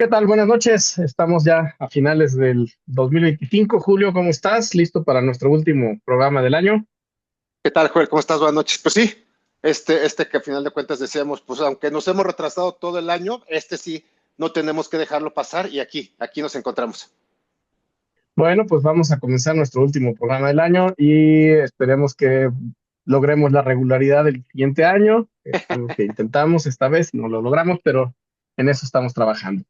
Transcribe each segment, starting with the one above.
¿Qué tal? Buenas noches. Estamos ya a finales del 2025. Julio, ¿cómo estás? ¿Listo para nuestro último programa del año? ¿Qué tal, Joel? ¿Cómo estás? Buenas noches. Pues sí, este que a final de cuentas decíamos, pues aunque nos hemos retrasado todo el año, este sí, no tenemos que dejarlo pasar y aquí nos encontramos. Bueno, pues vamos a comenzar nuestro último programa del año y esperemos que logremos la regularidad del siguiente año. Es algo que intentamos esta vez, no lo logramos, pero en eso estamos trabajando.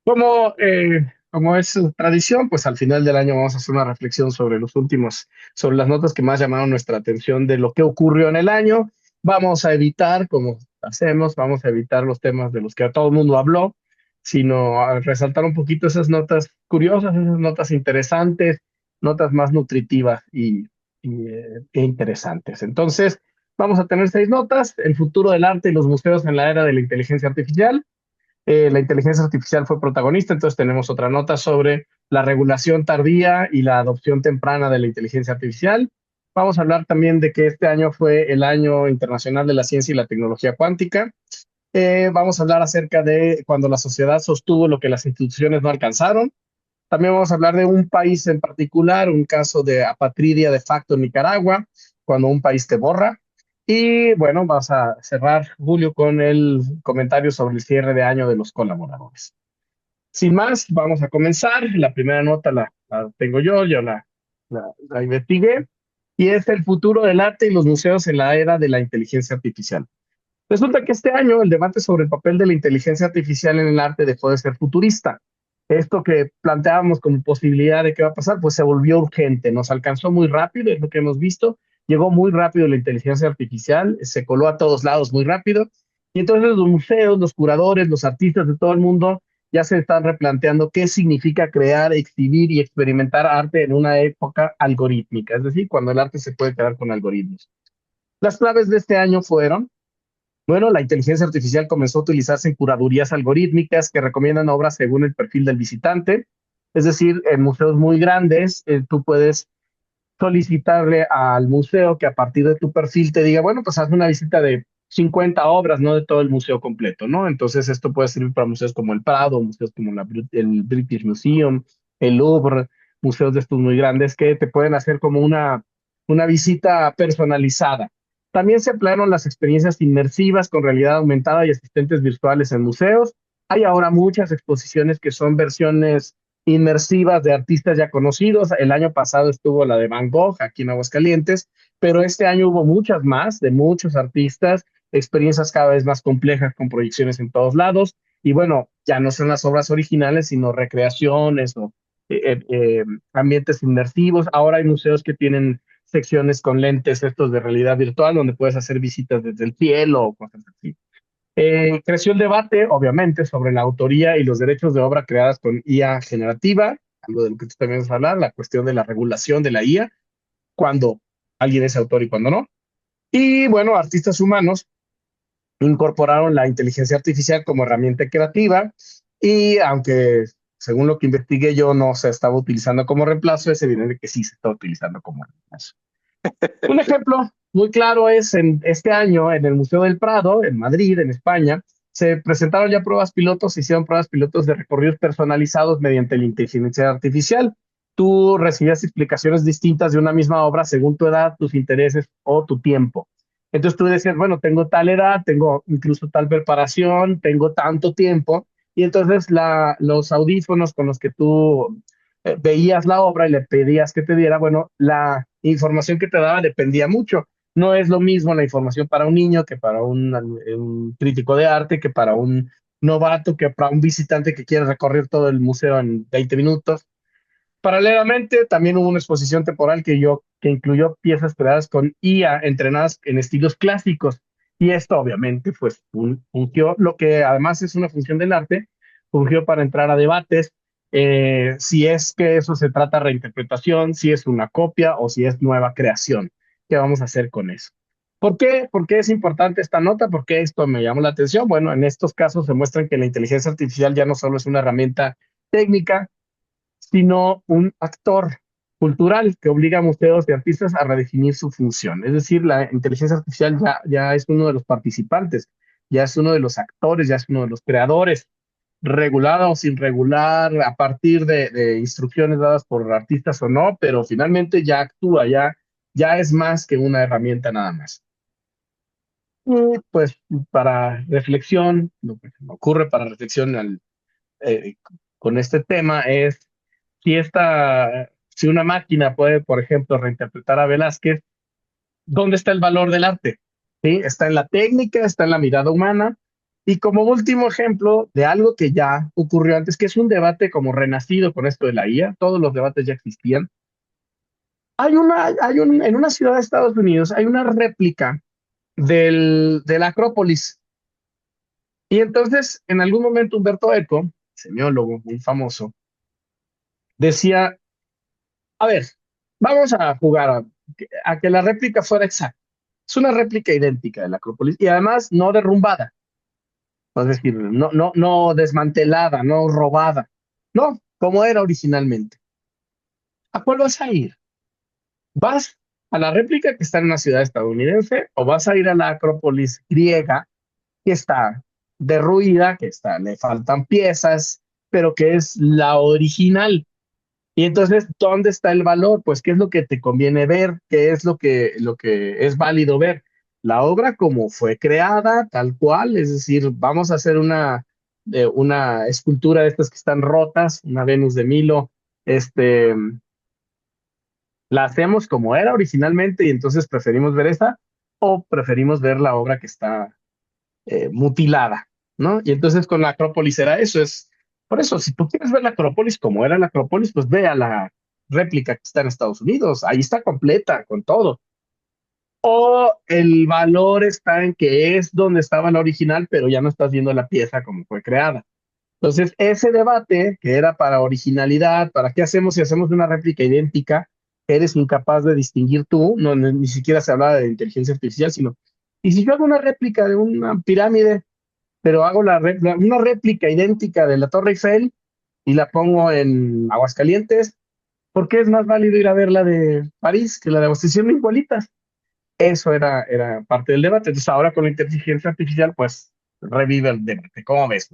Como es tradición, pues al final del año vamos a hacer una reflexión sobre las notas que más llamaron nuestra atención de lo que ocurrió en el año. Vamos a evitar, como hacemos, vamos a evitar los temas de los que todo el mundo habló, sino a resaltar un poquito esas notas curiosas, esas notas interesantes, notas más nutritivas e interesantes. Entonces, vamos a tener 6 notas: el futuro del arte y los museos en la era de la inteligencia artificial. La inteligencia artificial fue protagonista, entonces tenemos otra nota sobre la regulación tardía y la adopción temprana de la inteligencia artificial. Vamos a hablar también de que este año fue el Año Internacional de la Ciencia y la Tecnología Cuántica. Vamos a hablar acerca de cuando la sociedad sostuvo lo que las instituciones no alcanzaron. También vamos a hablar de un país en particular, un caso de apatridia de facto en Nicaragua, cuando un país te borra. Y bueno, vas a cerrar, Julio, con el comentario sobre el cierre de año de los colaboradores. Sin más, vamos a comenzar. La primera nota la tengo yo la investigué, y es el futuro del arte y los museos en la era de la inteligencia artificial. Resulta que este año el debate sobre el papel de la inteligencia artificial en el arte dejó de ser futurista. Esto que planteábamos como posibilidad de qué va a pasar, pues se volvió urgente, nos alcanzó muy rápido, es lo que hemos visto, llegó muy rápido la inteligencia artificial, se coló a todos lados muy rápido, y entonces los museos, los curadores, los artistas de todo el mundo ya se están replanteando qué significa crear, exhibir y experimentar arte en una época algorítmica, es decir, cuando el arte se puede crear con algoritmos. Las claves de este año fueron: bueno, la inteligencia artificial comenzó a utilizarse en curadurías algorítmicas que recomiendan obras según el perfil del visitante. Es decir, en museos muy grandes, tú puedes solicitarle al museo que a partir de tu perfil te diga, bueno, pues haz una visita de 50 obras, no de todo el museo completo, ¿no? Entonces esto puede servir para museos como el Prado, museos como el British Museum, el Louvre, museos de estos muy grandes que te pueden hacer como una visita personalizada. También se ampliaron las experiencias inmersivas con realidad aumentada y asistentes virtuales en museos. Hay ahora muchas exposiciones que son versiones inmersivas de artistas ya conocidos. El año pasado estuvo la de Van Gogh aquí en Aguascalientes, pero este año hubo muchas más de muchos artistas, experiencias cada vez más complejas con proyecciones en todos lados. Y bueno, ya no son las obras originales, sino recreaciones o ambientes inmersivos. Ahora hay museos que tienen secciones con lentes estos de realidad virtual donde puedes hacer visitas desde el cielo o cosas así. Creció el debate, obviamente, sobre la autoría y los derechos de obra creadas con IA generativa, algo de lo que tú también vas a hablar, la cuestión de la regulación de la IA, cuando alguien es autor y cuando no. Y bueno, artistas humanos incorporaron la inteligencia artificial como herramienta creativa, y aunque según lo que investigué yo no se estaba utilizando como reemplazo, es evidente que sí se está utilizando como reemplazo. Un ejemplo muy claro es en este año en el Museo del Prado, en Madrid, en España, se presentaron ya pruebas pilotos, se hicieron pruebas pilotos de recorridos personalizados mediante la inteligencia artificial. Tú recibías explicaciones distintas de una misma obra según tu edad, tus intereses o tu tiempo. Entonces tú decías, bueno, tengo tal edad, tengo incluso tal preparación, tengo tanto tiempo, y entonces los audífonos con los que tú veías la obra y le pedías que te diera, bueno, la información que te daba dependía mucho. No es lo mismo la información para un niño que para un crítico de arte, que para un novato, que para un visitante que quiere recorrer todo el museo en 20 minutos. Paralelamente, también hubo una exposición temporal que incluyó piezas creadas con IA entrenadas en estilos clásicos. Y esto obviamente pues fungió, lo que además es una función del arte, fungió para entrar a debates, si es que eso se trata de reinterpretación, si es una copia o si es nueva creación. ¿Qué vamos a hacer con eso? ¿Por qué? ¿Por qué es importante esta nota? ¿Por qué esto me llamó la atención? Bueno, en estos casos se muestran que la inteligencia artificial ya no solo es una herramienta técnica, sino un actor cultural que obliga a museos y artistas a redefinir su función. Es decir, la inteligencia artificial ya es uno de los participantes, ya es uno de los actores, ya es uno de los creadores. regulada o sin regular, a partir de instrucciones dadas por artistas o no, pero finalmente ya actúa, ya es más que una herramienta nada más. Y pues para reflexión, lo que se me ocurre para reflexión eh, con este tema es si una máquina puede, por ejemplo, reinterpretar a Velázquez, ¿dónde está el valor del arte? ¿Sí? Está en la técnica, está en la mirada humana. Y como último ejemplo de algo que ya ocurrió antes, que es un debate como renacido con esto de la IA, todos los debates ya existían. En una ciudad de Estados Unidos hay una réplica de la Acrópolis. Y entonces, en algún momento, Humberto Eco, semiólogo muy famoso, decía, a ver, vamos a jugar a que la réplica fuera exacta. Es una réplica idéntica de la Acrópolis y además no derrumbada, es decir, no desmantelada, no robada, no, como era originalmente. ¿A cuál vas a ir? ¿Vas a la réplica que está en una ciudad estadounidense o vas a ir a la Acrópolis griega que está derruida, le faltan piezas, pero que es la original? Y entonces, ¿dónde está el valor? Pues, ¿qué es lo que te conviene ver? ¿Qué es lo que es válido ver? La obra como fue creada, tal cual, es decir, vamos a hacer una escultura de estas que están rotas, una Venus de Milo, este, la hacemos como era originalmente y entonces preferimos ver esa o preferimos ver la obra que está mutilada, ¿no? Y entonces con la Acrópolis era eso, por eso, si tú quieres ver la Acrópolis como era la Acrópolis, pues ve a la réplica que está en Estados Unidos, ahí está completa, con todo. O el valor está en que es donde estaba la original, pero ya no estás viendo la pieza como fue creada. Entonces, ese debate que era para originalidad, para qué hacemos si hacemos una réplica idéntica, eres incapaz de distinguir tú, no, ni siquiera se hablaba de inteligencia artificial, sino, y si yo hago una réplica de una pirámide, pero hago una réplica idéntica de la Torre Eiffel y la pongo en Aguascalientes, ¿por qué es más válido ir a ver la de París que la de Aguascalientes? Son igualitas. Eso era parte del debate. Entonces ahora con la inteligencia artificial, pues revive el debate. ¿Cómo ves?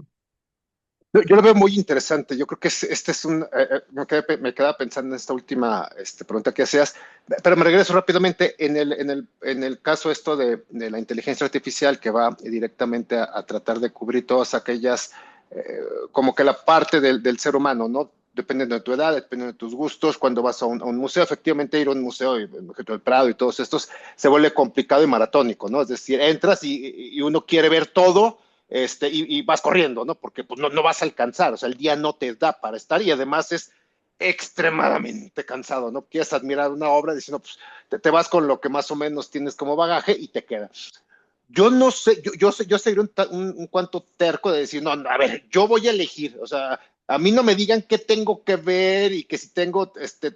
Yo lo veo muy interesante. Yo creo que este es me quedaba pensando en esta última pregunta que hacías, pero me regreso rápidamente en el caso esto de la inteligencia artificial que va directamente a tratar de cubrir todas aquellas, como que la parte del ser humano, ¿no? Dependiendo de tu edad, dependiendo de tus gustos, cuando vas a un museo, efectivamente ir a un museo, el Objeto del Prado y todos estos, se vuelve complicado y maratónico, ¿no? Es decir, entras y uno quiere ver todo y vas corriendo, ¿no? Porque pues, no vas a alcanzar, o sea, el día no te da para estar y además es extremadamente cansado, ¿no? Quieres admirar una obra diciendo, pues te vas con lo que más o menos tienes como bagaje y te queda. Yo no sé, yo sería un cuanto terco de decir, no, a ver, yo voy a elegir, o sea, a mí no me digan qué tengo que ver y que si tengo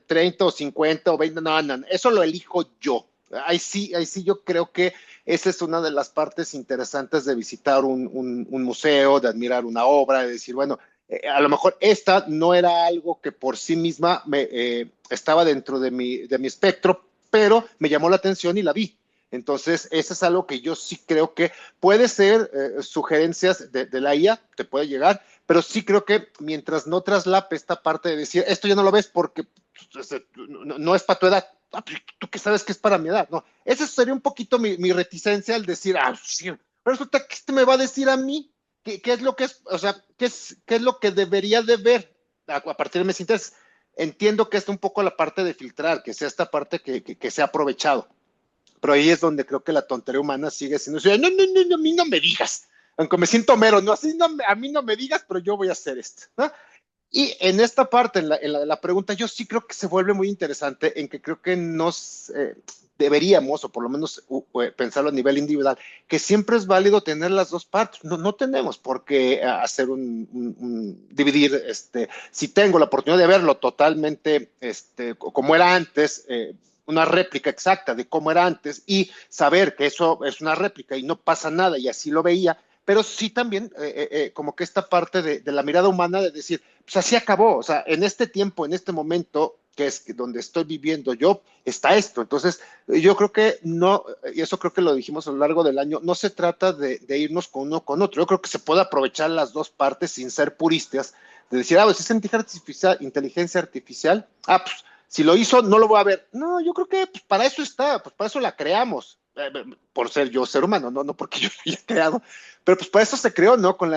30 o 50 o 20, no, eso lo elijo yo. Ahí sí yo creo que esa es una de las partes interesantes de visitar un museo, de admirar una obra, de decir, bueno, a lo mejor esta no era algo que por sí misma estaba dentro de mi espectro, pero me llamó la atención y la vi. Entonces, eso es algo que yo sí creo que puede ser sugerencias de la IA, te puede llegar, pero sí creo que mientras no traslape esta parte de decir, esto ya no lo ves porque pues, no es para tu edad, tú que sabes que es para mi edad, ¿no? Esa sería un poquito mi reticencia al decir, sí, pero resulta que me va a decir a mí qué es lo que es, o sea, qué es lo que debería de ver a partir de mis intereses. Entiendo que es un poco la parte de filtrar, que sea esta parte que se ha aprovechado. Pero ahí es donde creo que la tontería humana sigue siendo, no, a mí no me digas, aunque me siento mero, no, así no, a mí no me digas, pero yo voy a hacer esto, ¿no? Y en esta parte, en la pregunta, yo sí creo que se vuelve muy interesante en que creo que nos deberíamos, o por lo menos pensarlo a nivel individual, que siempre es válido tener las dos partes. No tenemos por qué hacer dividir, si tengo la oportunidad de verlo totalmente como era antes, una réplica exacta de cómo era antes y saber que eso es una réplica y no pasa nada y así lo veía, pero sí también como que esta parte de la mirada humana de decir, pues así acabó, o sea, en este tiempo, en este momento, que es donde estoy viviendo yo, está esto. Entonces, yo creo que no, y eso creo que lo dijimos a lo largo del año, no se trata de irnos con uno con otro. Yo creo que se puede aprovechar las dos partes sin ser puristas, de decir, pues es inteligencia artificial, pues si lo hizo, no lo voy a ver. No, yo creo que pues, para eso está, pues para eso la creamos, por ser yo ser humano, no porque yo la haya creado, pero pues para eso se creó, ¿no? Con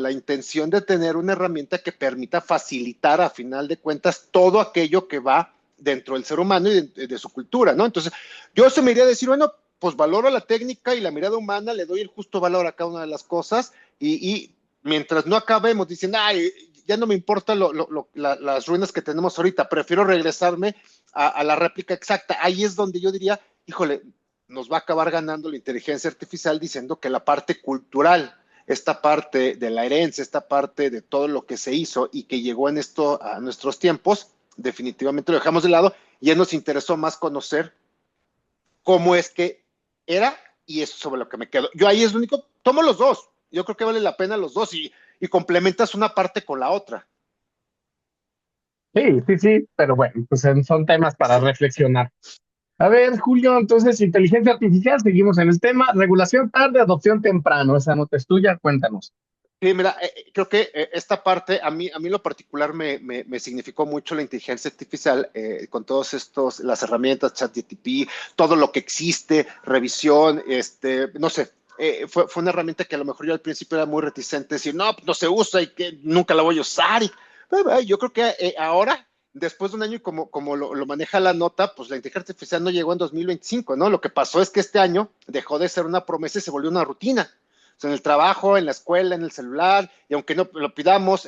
la intención de tener una herramienta que permita facilitar, a final de cuentas, todo aquello que va dentro del ser humano y de su cultura, ¿no? Entonces, yo se me iría a decir, bueno, pues valoro la técnica y la mirada humana, le doy el justo valor a cada una de las cosas y mientras no acabemos diciendo, ay, ya no me importa las ruinas que tenemos ahorita, prefiero regresarme a la réplica exacta. Ahí es donde yo diría, híjole, nos va a acabar ganando la inteligencia artificial diciendo que la parte cultural, esta parte de la herencia, esta parte de todo lo que se hizo y que llegó en esto a nuestros tiempos, definitivamente lo dejamos de lado y ya nos interesó más conocer cómo es que era y eso sobre lo que me quedo. Yo ahí es lo único, tomo los dos, yo creo que vale la pena los dos y complementas una parte con la otra. Sí, sí, sí, pero bueno, pues son temas para reflexionar. A ver, Julio, entonces, inteligencia artificial, seguimos en el tema, regulación tarde, adopción temprano, esa nota es tuya, cuéntanos. Sí, mira, creo que esta parte a mí lo particular me significó mucho la inteligencia artificial con todos estos, las herramientas, ChatGPT, todo lo que existe, revisión, no sé, fue una herramienta que a lo mejor yo al principio era muy reticente, decir, no, pues no se usa y que nunca la voy a usar. Yo creo que ahora, después de un año y como lo maneja la nota, pues la inteligencia artificial no llegó en 2025, ¿no? Lo que pasó es que este año dejó de ser una promesa y se volvió una rutina. O sea, en el trabajo, en la escuela, en el celular, y aunque no lo pidamos,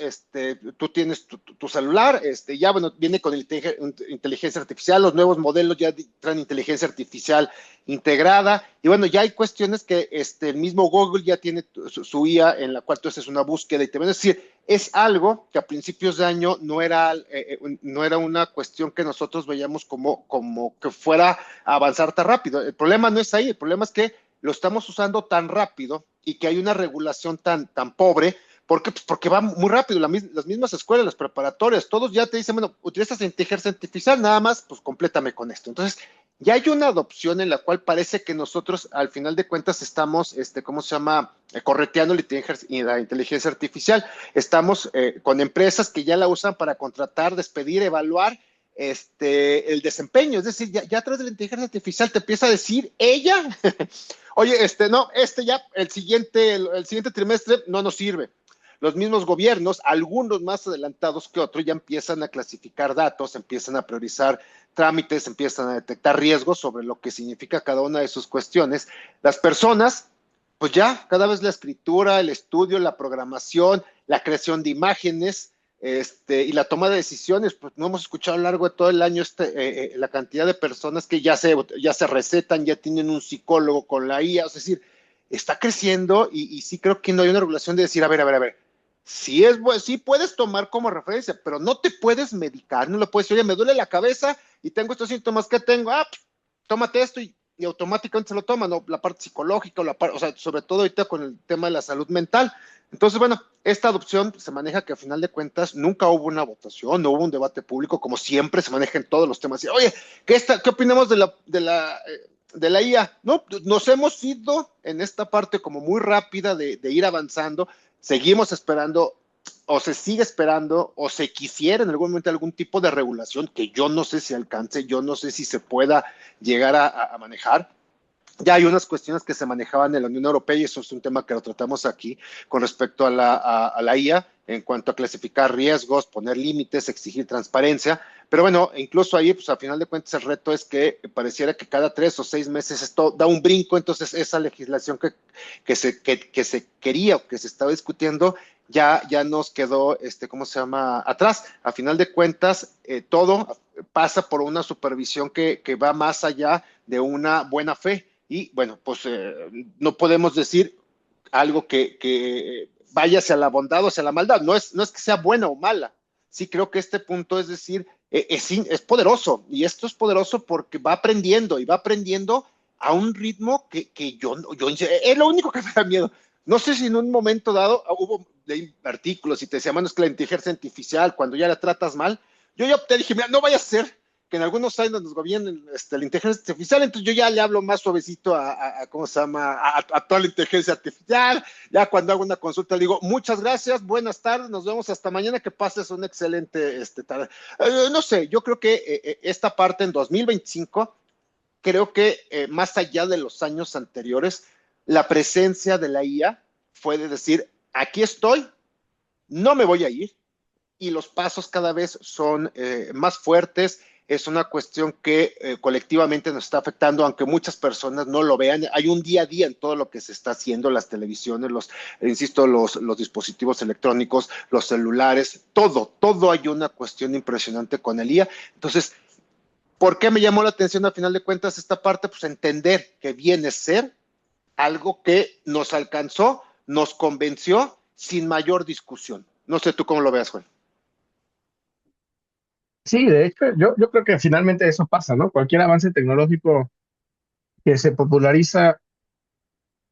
tú tienes tu celular, ya bueno, viene con inteligencia artificial, los nuevos modelos ya traen inteligencia artificial integrada, y bueno, ya hay cuestiones que el mismo Google ya tiene su IA en la cual tú haces una búsqueda y te ven, es decir, es algo que a principios de año no era una cuestión que nosotros veíamos como que fuera a avanzar tan rápido. El problema no es ahí, el problema es que lo estamos usando tan rápido y que hay una regulación tan pobre, ¿por qué? Pues porque va muy rápido, las mismas escuelas, las preparatorias, todos ya te dicen, bueno, utilizas inteligencia artificial, nada más, pues complétame con esto. Entonces, ya hay una adopción en la cual parece que nosotros, al final de cuentas, estamos, ¿cómo se llama? Correteando la inteligencia artificial. Estamos con empresas que ya la usan para contratar, despedir, evaluar el desempeño. Es decir, ya atrás de la inteligencia artificial te empieza a decir ella, oye, no, ya el siguiente trimestre no nos sirve. Los mismos gobiernos, algunos más adelantados que otros, ya empiezan a clasificar datos, empiezan a priorizar trámites, empiezan a detectar riesgos sobre lo que significa cada una de sus cuestiones. Las personas, pues ya cada vez la escritura, el estudio, la programación, la creación de imágenes, y la toma de decisiones, pues no hemos escuchado a lo largo de todo el año la cantidad de personas que ya se recetan, ya tienen un psicólogo con la IA, es decir, está creciendo y sí creo que no hay una regulación de decir, a ver, sí puedes tomar como referencia, pero no te puedes medicar, no lo puedes decir, oye, me duele la cabeza y tengo estos síntomas que tengo, tómate esto y automáticamente se lo toman, ¿no? La parte psicológica, o sea, sobre todo ahorita con el tema de la salud mental. Entonces, bueno, esta adopción se maneja que a final de cuentas nunca hubo una votación, no hubo un debate público, como siempre se maneja en todos los temas. Oye, ¿qué opinamos de la IA? No, nos hemos ido en esta parte como muy rápida de ir avanzando, seguimos esperando o se sigue esperando o se quisiera en algún momento algún tipo de regulación que yo no sé si alcance, yo no sé si se pueda llegar a manejar. Ya hay unas cuestiones que se manejaban en la Unión Europea y eso es un tema que lo tratamos aquí con respecto a la IA en cuanto a clasificar riesgos, poner límites, exigir transparencia. Pero bueno, incluso ahí, pues a final de cuentas, el reto es que pareciera que cada 3 o 6 meses esto da un brinco. Entonces, esa legislación que se quería o que se estaba discutiendo ya nos quedó, ¿cómo se llama? Atrás. A final de cuentas, todo pasa por una supervisión que va más allá de una buena fe. Y bueno, pues no podemos decir algo que vaya hacia la bondad o hacia la maldad. No es que sea buena o mala. Sí creo que este punto es decir, es poderoso. Y esto es poderoso porque va aprendiendo y va aprendiendo a un ritmo que yo es lo único que me da miedo. No sé si en un momento dado hubo artículos y te decían, bueno, es que la inteligencia artificial, cuando ya la tratas mal, yo ya opté, dije, mira, no vaya a ser que en algunos años nos gobierne la inteligencia artificial, entonces yo ya le hablo más suavecito ¿cómo se llama? A toda la inteligencia artificial. Ya cuando hago una consulta le digo, muchas gracias, buenas tardes, nos vemos hasta mañana, que pases un excelente tarde. No sé, yo creo que esta parte en 2025, creo que más allá de los años anteriores, la presencia de la IA fue de decir, aquí estoy, no me voy a ir, y los pasos cada vez son más fuertes. Es una cuestión que colectivamente nos está afectando, aunque muchas personas no lo vean. Hay un día a día en todo lo que se está haciendo, las televisiones, insisto, los dispositivos electrónicos, los celulares, todo hay una cuestión impresionante con el IA. Entonces, ¿por qué me llamó la atención al final de cuentas esta parte? Pues entender que viene a ser algo que nos alcanzó, nos convenció sin mayor discusión. No sé tú cómo lo veas, Juan. Sí, de hecho, yo creo que finalmente eso pasa, ¿no? Cualquier avance tecnológico que se populariza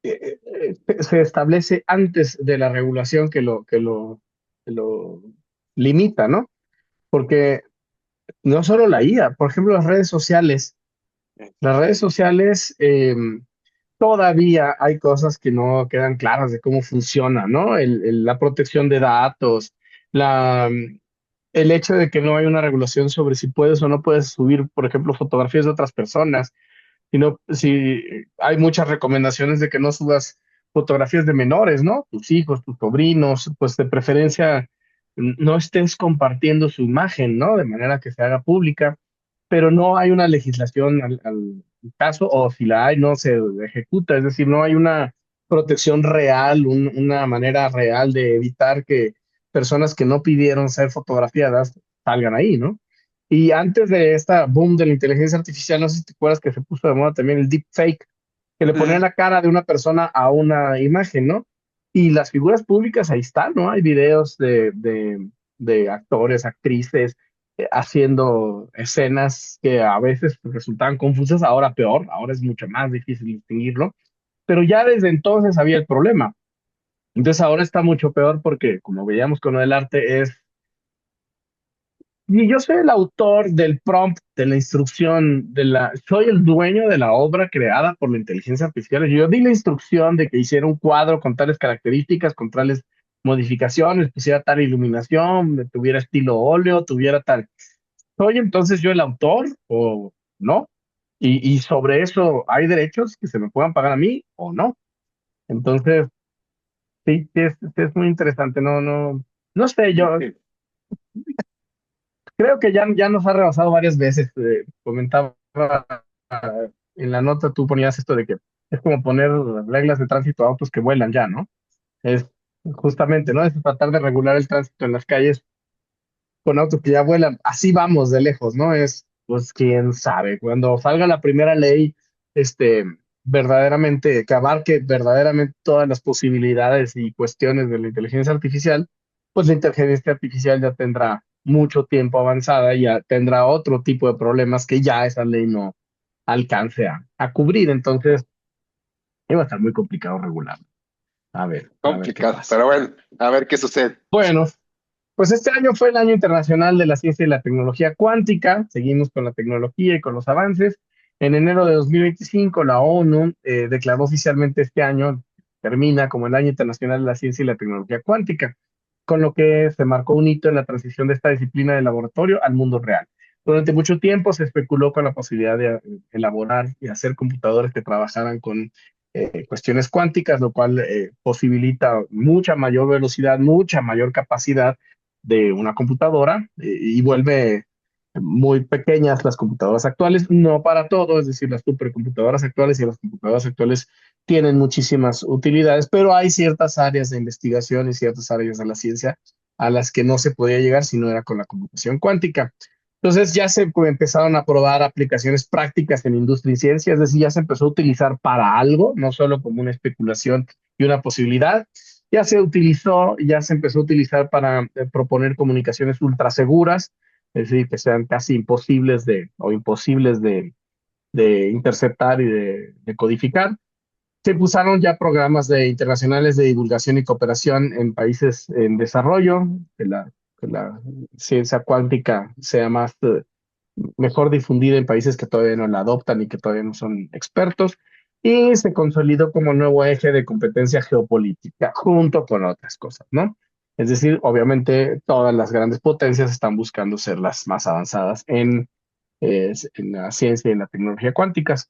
se establece antes de la regulación que lo limita, ¿no? Porque no solo la IA, por ejemplo, las redes sociales todavía hay cosas que no quedan claras de cómo funciona, ¿no? La protección de datos, la, el hecho de que no hay una regulación sobre si puedes o no puedes subir, por ejemplo, fotografías de otras personas, sino si hay muchas recomendaciones de que no subas fotografías de menores, ¿no? Tus hijos, tus sobrinos, pues de preferencia no estés compartiendo su imagen, ¿no? De manera que se haga pública, pero no hay una legislación al caso, o si la hay, no se ejecuta, es decir, no hay una protección real, una manera real de evitar que personas que no pidieron ser fotografiadas salgan ahí, ¿no? Y antes de esta boom de la inteligencia artificial, no sé si te acuerdas que se puso de moda también el deepfake, que le ponían Mm. la cara de una persona a una imagen, ¿no? Y las figuras públicas ahí están, ¿no? Hay videos de actores, actrices, haciendo escenas que a veces resultaban confusas, ahora peor, ahora es mucho más difícil distinguirlo, pero ya desde entonces había el problema. Entonces ahora está mucho peor porque, como veíamos con el arte, y yo soy el autor del prompt, de la instrucción, soy el dueño de la obra creada por la inteligencia artificial. Yo di la instrucción de que hiciera un cuadro con tales características, con tales modificaciones, pusiera tal iluminación, tuviera estilo óleo, tuviera tal. ¿Soy entonces yo el autor o no? Y sobre eso, ¿hay derechos que se me puedan pagar a mí o no? Entonces, sí es muy interesante. No sé, yo creo que ya nos ha rebasado varias veces. Comentaba en la nota, tú ponías esto de que es como poner reglas de tránsito a autos que vuelan ya, ¿no? Es justamente, ¿no? Es tratar de regular el tránsito en las calles con autos que ya vuelan. Así vamos de lejos, ¿no? Pues, quién sabe. Cuando salga la primera ley, este, verdaderamente, que abarque verdaderamente todas las posibilidades y cuestiones de la inteligencia artificial, pues la inteligencia artificial ya tendrá mucho tiempo avanzada y ya tendrá otro tipo de problemas que ya esa ley no alcance a cubrir. Entonces, va a estar muy complicado regular. A ver qué Complicado, pasa. pero bueno, a ver qué sucede. Bueno, pues este año fue el Año Internacional de la Ciencia y la Tecnología Cuántica. Seguimos con la tecnología y con los avances. En enero de 2025, la ONU declaró oficialmente este año, termina como el Año Internacional de la Ciencia y la Tecnología Cuántica, con lo que se marcó un hito en la transición de esta disciplina de laboratorio al mundo real. Durante mucho tiempo se especuló con la posibilidad de elaborar y hacer computadores que trabajaran con cuestiones cuánticas, lo cual posibilita mucha mayor velocidad, mucha mayor capacidad de una computadora y vuelve muy pequeñas las computadoras actuales, no para todo, es decir, las supercomputadoras actuales y las computadoras actuales tienen muchísimas utilidades, pero hay ciertas áreas de investigación y ciertas áreas de la ciencia a las que no se podía llegar si no era con la computación cuántica. Entonces ya se empezaron a probar aplicaciones prácticas en industria y ciencia, es decir, ya se empezó a utilizar para algo, no solo como una especulación y una posibilidad. Ya se utilizó, ya se empezó a utilizar para proponer comunicaciones ultra seguras, es decir, que sean casi imposibles o imposibles de interceptar y de codificar. Se usaron ya programas internacionales de divulgación y cooperación en países en desarrollo, que la ciencia cuántica sea más, mejor difundida en países que todavía no la adoptan y que todavía no son expertos, y se consolidó como nuevo eje de competencia geopolítica, junto con otras cosas, ¿no? Es decir, obviamente todas las grandes potencias están buscando ser las más avanzadas en la ciencia y en la tecnología cuánticas.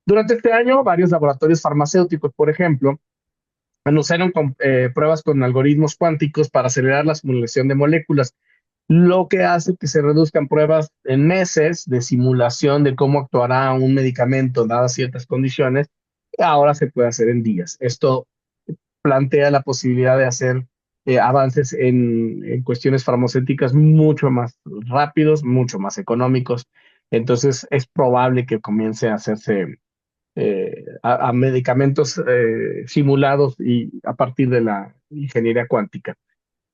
Durante este año, varios laboratorios farmacéuticos, por ejemplo, anunciaron pruebas con algoritmos cuánticos para acelerar la simulación de moléculas, lo que hace que se reduzcan pruebas en meses de simulación de cómo actuará un medicamento dadas ciertas condiciones. Ahora se puede hacer en días. Esto plantea la posibilidad de hacer avances en cuestiones farmacéuticas mucho más rápidos, mucho más económicos. Entonces es probable que comience a hacerse a medicamentos simulados y a partir de la ingeniería cuántica.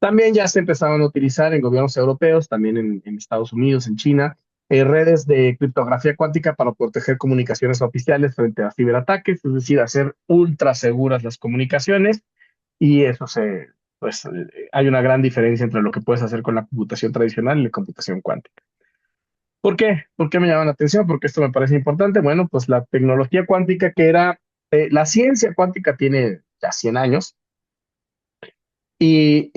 También ya se empezaron a utilizar en gobiernos europeos, también en Estados Unidos, en China, redes de criptografía cuántica para proteger comunicaciones oficiales frente a ciberataques, es decir, hacer ultra seguras las comunicaciones, y eso pues hay una gran diferencia entre lo que puedes hacer con la computación tradicional y la computación cuántica. ¿Por qué? ¿Por qué me llama la atención? Porque esto me parece importante. Bueno, pues la tecnología cuántica que era, la ciencia cuántica tiene ya 100 años y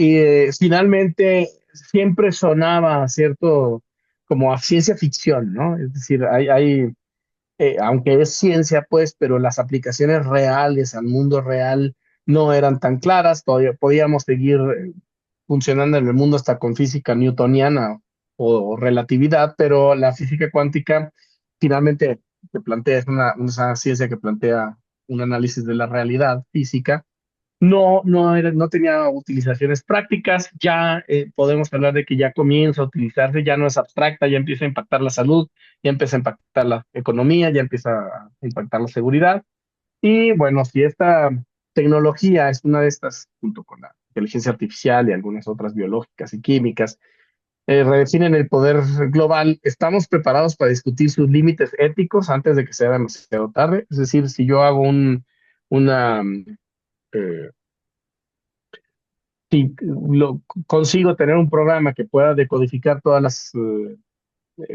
finalmente siempre sonaba, ¿cierto? Como a ciencia ficción, ¿no? Es decir, aunque es ciencia, pues, pero las aplicaciones reales al mundo real no eran tan claras. Todavía podíamos seguir funcionando en el mundo hasta con física newtoniana o relatividad, pero la física cuántica finalmente que plantea, es una ciencia que plantea un análisis de la realidad física. No tenía utilizaciones prácticas. Ya podemos hablar de que ya comienza a utilizarse, ya no es abstracta, ya empieza a impactar la salud, ya empieza a impactar la economía, ya empieza a impactar la seguridad. Y bueno, si esta tecnología es una de estas, junto con la inteligencia artificial y algunas otras biológicas y químicas, redefinen el poder global, ¿estamos preparados para discutir sus límites éticos antes de que sea demasiado tarde? Es decir, si yo hago una, eh, si consigo tener un programa que pueda decodificar todas las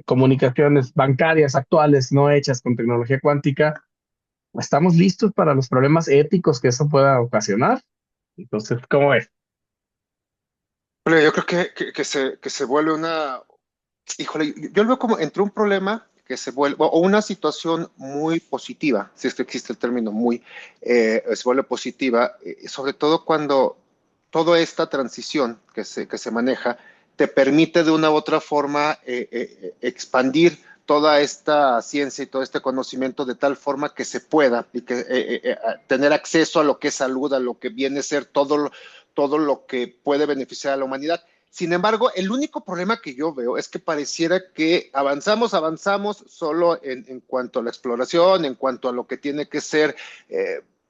comunicaciones bancarias actuales no hechas con tecnología cuántica, ¿estamos listos para los problemas éticos que eso pueda ocasionar? Entonces, ¿cómo es? Pero yo creo que se vuelve híjole, yo lo veo como entre un problema que se vuelve, o una situación muy positiva, si es que existe el término muy, se vuelve positiva, sobre todo cuando toda esta transición que se maneja te permite de una u otra forma expandir toda esta ciencia y todo este conocimiento de tal forma que se pueda y que tener acceso a lo que es salud, a lo que viene a ser todo lo que puede beneficiar a la humanidad. Sin embargo, el único problema que yo veo es que pareciera que avanzamos solo en cuanto a la exploración, en cuanto a lo que tiene que ser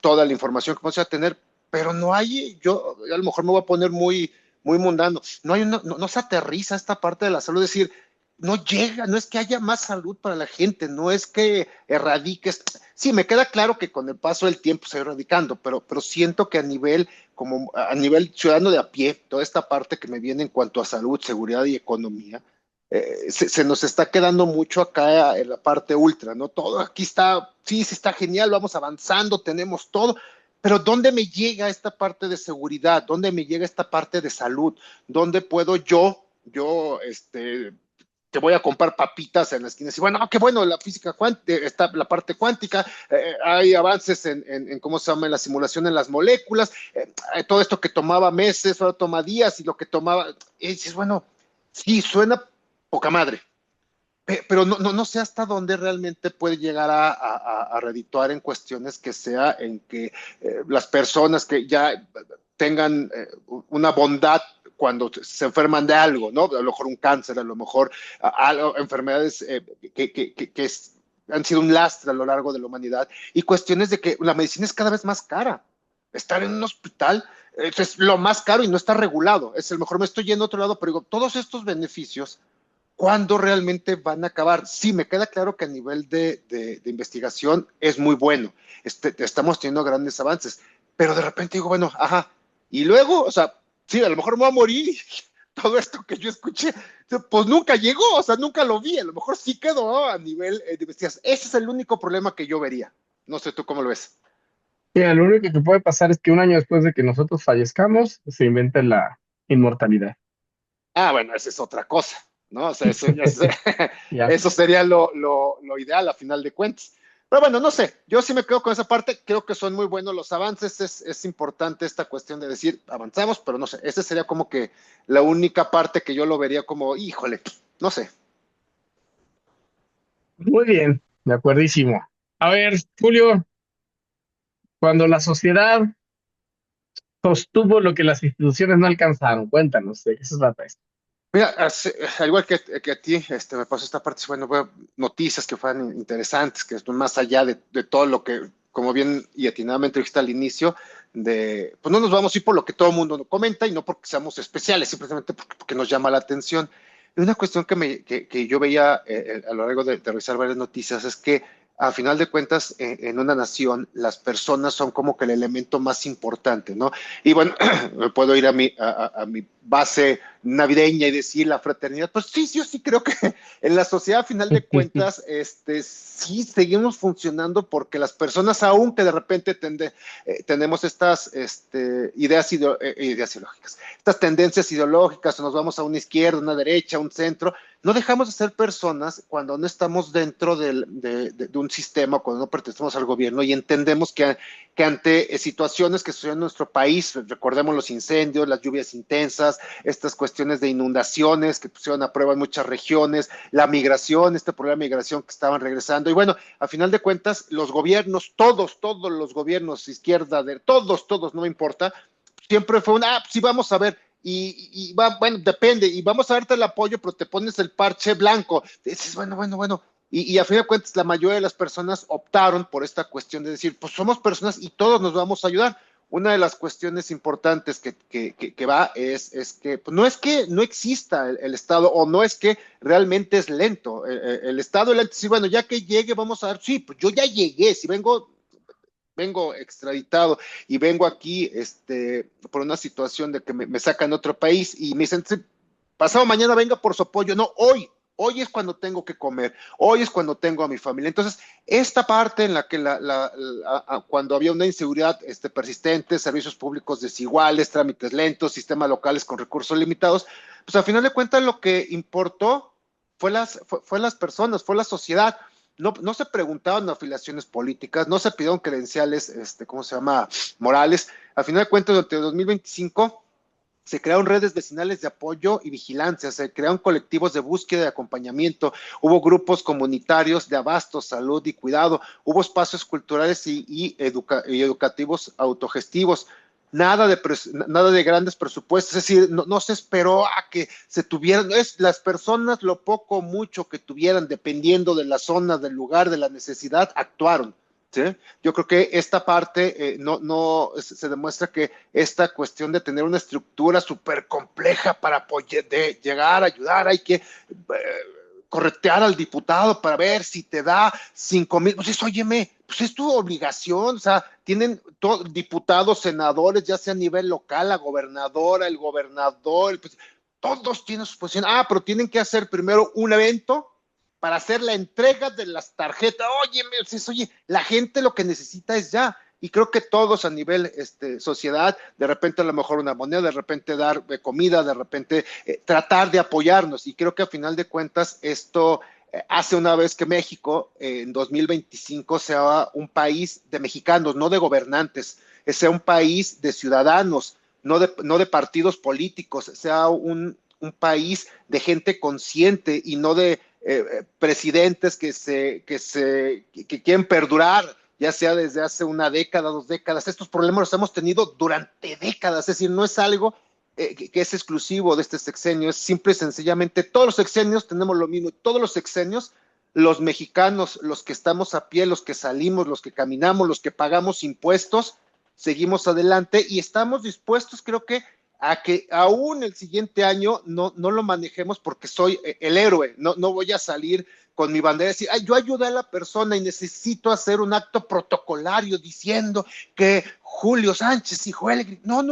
toda la información que vamos a tener, pero no hay, yo a lo mejor me voy a poner muy mundano, no se aterriza esta parte de la salud, es decir, no llega, no es que haya más salud para la gente, no es que erradiques. Sí, me queda claro que con el paso del tiempo se va erradicando, pero siento que como a nivel ciudadano de a pie, toda esta parte que me viene en cuanto a salud, seguridad y economía, se nos está quedando mucho acá en la parte ultra, ¿no? Todo aquí está, sí está genial, vamos avanzando, tenemos todo, pero ¿dónde me llega esta parte de seguridad? ¿Dónde me llega esta parte de salud? ¿Dónde puedo que voy a comprar papitas en la esquina y bueno, qué bueno, la física cuántica, está la parte cuántica, hay avances en cómo se llama, en la simulación en las moléculas, todo esto que tomaba meses, ahora toma días, y lo que tomaba, y dices, bueno, sí, suena poca madre, pero no sé hasta dónde realmente puede llegar a redituar en cuestiones que sea en que las personas que ya tengan una bondad cuando se enferman de algo, ¿no? A lo mejor un cáncer, a lo mejor enfermedades han sido un lastre a lo largo de la humanidad, y cuestiones de que la medicina es cada vez más cara. Estar en un hospital es lo más caro y no está regulado. Es el mejor, me estoy yendo a otro lado, pero digo, todos estos beneficios, ¿cuándo realmente van a acabar? Sí, me queda claro que a nivel de investigación es muy bueno. Estamos teniendo grandes avances, pero de repente digo, bueno, ajá, y luego, o sea, sí, a lo mejor me voy a morir, todo esto que yo escuché, pues nunca llegó, o sea, nunca lo vi, a lo mejor sí quedó a nivel de investigación. Ese es el único problema que yo vería. No sé tú cómo lo ves. Mira, lo único que puede pasar es que un año después de que nosotros fallezcamos, se invente la inmortalidad. Ah, bueno, esa es otra cosa, ¿no? O sea, eso, Ya, eso sería lo ideal a final de cuentas. Pero bueno, no sé, yo sí me quedo con esa parte, creo que son muy buenos los avances, es importante esta cuestión de decir, avanzamos, pero no sé, esa sería como que la única parte que yo lo vería como, híjole, no sé. muy bien, de acuerdísimo. A ver, Julio, cuando la sociedad sostuvo lo que las instituciones no alcanzaron, cuéntanos, ¿de qué se trata esto? Mira, al igual que a ti, me pasó esta parte, bueno, veo noticias que fueran interesantes, que están más allá de todo lo que, como bien y atinadamente dijiste al inicio, pues no nos vamos a ir por lo que todo el mundo comenta y no porque seamos especiales, simplemente porque nos llama la atención. Y una cuestión que yo veía a lo largo de revisar varias noticias es que a final de cuentas, en una nación, las personas son como que el elemento más importante, ¿no? Y bueno, me puedo ir a mi base navideña y decir la fraternidad, pues sí, yo sí creo que en la sociedad, a final de cuentas, sí seguimos funcionando porque las personas, aún que de repente tenemos estas ideas ideológicas, estas tendencias ideológicas, o nos vamos a una izquierda, una derecha, un centro, no dejamos de ser personas cuando no estamos dentro de un sistema, cuando no pertenecemos al gobierno y entendemos que ante situaciones que suceden en nuestro país, recordemos los incendios, las lluvias intensas, estas cuestiones de inundaciones que pusieron a prueba en muchas regiones, la migración, este problema de migración que estaban regresando. Y bueno, a final de cuentas, los gobiernos, todos los gobiernos, izquierda, todos, no me importa, siempre fue sí, vamos a ver, bueno, depende, y vamos a darte el apoyo, pero te pones el parche blanco. Dices, bueno. Y a fin de cuentas, la mayoría de las personas optaron por esta cuestión de decir, pues somos personas y todos nos vamos a ayudar. Una de las cuestiones importantes que va es que pues no es que no exista el Estado o no es que realmente es lento. El Estado es lento. Sí, bueno, ya que llegue, vamos a dar, sí, pues yo ya llegué, si vengo extraditado y vengo aquí por una situación de que me sacan de otro país y me dicen, sí, pasado mañana venga por su apoyo. No, hoy es cuando tengo que comer, hoy es cuando tengo a mi familia. Entonces, esta parte en la que cuando había una inseguridad persistente, servicios públicos desiguales, trámites lentos, sistemas locales con recursos limitados, pues al final de cuentas lo que importó fue las personas, fue la sociedad. No se preguntaban afiliaciones políticas, no se pidieron credenciales, ¿cómo se llama? Morales. Al final de cuentas, durante 2025 se crearon redes vecinales de apoyo y vigilancia, se crearon colectivos de búsqueda y acompañamiento, hubo grupos comunitarios de abasto, salud y cuidado, hubo espacios culturales y educativos autogestivos. Nada de grandes presupuestos, es decir, no se esperó a que se tuvieran, las personas lo poco o mucho que tuvieran, dependiendo de la zona, del lugar, de la necesidad, actuaron. ¿Sí? Yo creo que esta parte no se demuestra que esta cuestión de tener una estructura súper compleja para llegar a ayudar, hay que corretear al diputado para ver si te da 5,000, pues óyeme, pues es tu obligación, o sea, tienen diputados, senadores, ya sea a nivel local, la gobernadora, el gobernador, pues, todos tienen su posición, pero tienen que hacer primero un evento para hacer la entrega de las tarjetas. Oye, la gente lo que necesita es ya. Y creo que todos a nivel sociedad, de repente a lo mejor una moneda, de repente dar comida, de repente tratar de apoyarnos. Y creo que a final de cuentas esto hace una vez que México en 2025 sea un país de mexicanos, no de gobernantes, sea un país de ciudadanos, no de partidos políticos, sea un país de gente consciente y no de presidentes que quieren perdurar, ya sea desde hace una década, 2 décadas. Estos problemas los hemos tenido durante décadas, es decir, no es algo que es exclusivo de este sexenio, es simple y sencillamente todos los sexenios tenemos lo mismo, todos los sexenios, los mexicanos, los que estamos a pie, los que salimos, los que caminamos, los que pagamos impuestos, seguimos adelante y estamos dispuestos, creo que, a que aún el siguiente año no lo manejemos porque soy el héroe, no voy a salir con mi bandera y decir, ay, yo ayudé a la persona y necesito hacer un acto protocolario diciendo que Julio Sánchez y Joel, no,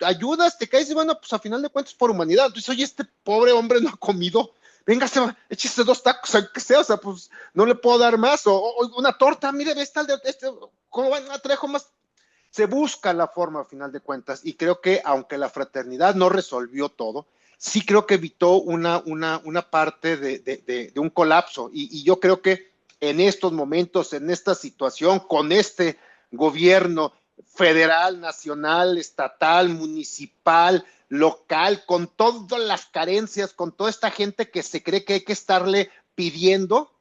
ayudas, te caes y bueno, pues a final de cuentas por humanidad. Entonces, oye, este pobre hombre no ha comido, venga, échese 2 tacos, aunque sea, o sea, pues no le puedo dar más, o una torta, mire, está el de ¿cómo van a traer más? Se busca la forma a final de cuentas y creo que aunque la fraternidad no resolvió todo, sí creo que evitó una parte de un colapso y yo creo que en estos momentos, en esta situación, con este gobierno federal, nacional, estatal, municipal, local, con todas las carencias, con toda esta gente que se cree que hay que estarle pidiendo,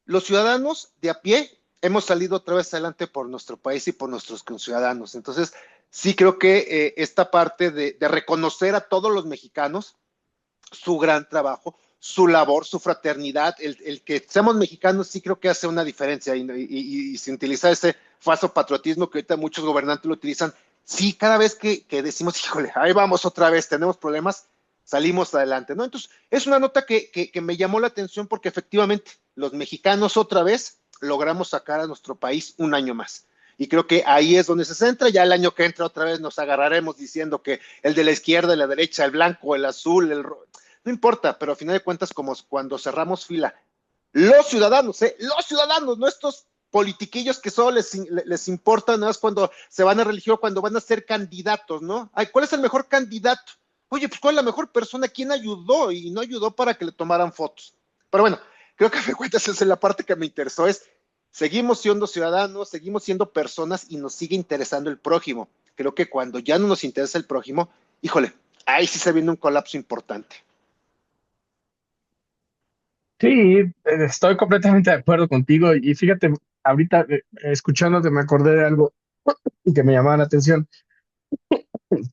los ciudadanos de a pie hemos salido otra vez adelante por nuestro país y por nuestros ciudadanos. Entonces, sí creo que esta parte de reconocer a todos los mexicanos su gran trabajo, su labor, su fraternidad, el que seamos mexicanos sí creo que hace una diferencia y sin utilizar ese falso patriotismo que ahorita muchos gobernantes lo utilizan, sí, cada vez que decimos, híjole, ahí vamos otra vez, tenemos problemas, salimos adelante, ¿no? Entonces, es una nota que me llamó la atención porque efectivamente los mexicanos otra vez logramos sacar a nuestro país un año más. Y creo que ahí es donde se centra. Ya el año que entra otra vez nos agarraremos diciendo que el de la izquierda, la derecha, el blanco, el azul, el rojo, no importa, pero a final de cuentas, como cuando cerramos fila, los ciudadanos, no estos politiquillos que solo les importa nada más cuando se van a religión, cuando van a ser candidatos, ¿no? Ay, ¿cuál es el mejor candidato? Oye, pues ¿cuál es la mejor persona? ¿Quién ayudó? Y no ayudó para que le tomaran fotos. Pero bueno, creo que a fin de cuentas esa es la parte que me interesó, es seguimos siendo ciudadanos, seguimos siendo personas y nos sigue interesando el prójimo. Creo que cuando ya no nos interesa el prójimo, híjole, ahí sí se viene un colapso importante. Sí, estoy completamente de acuerdo contigo y fíjate, ahorita escuchándote me acordé de algo que me llamaba la atención,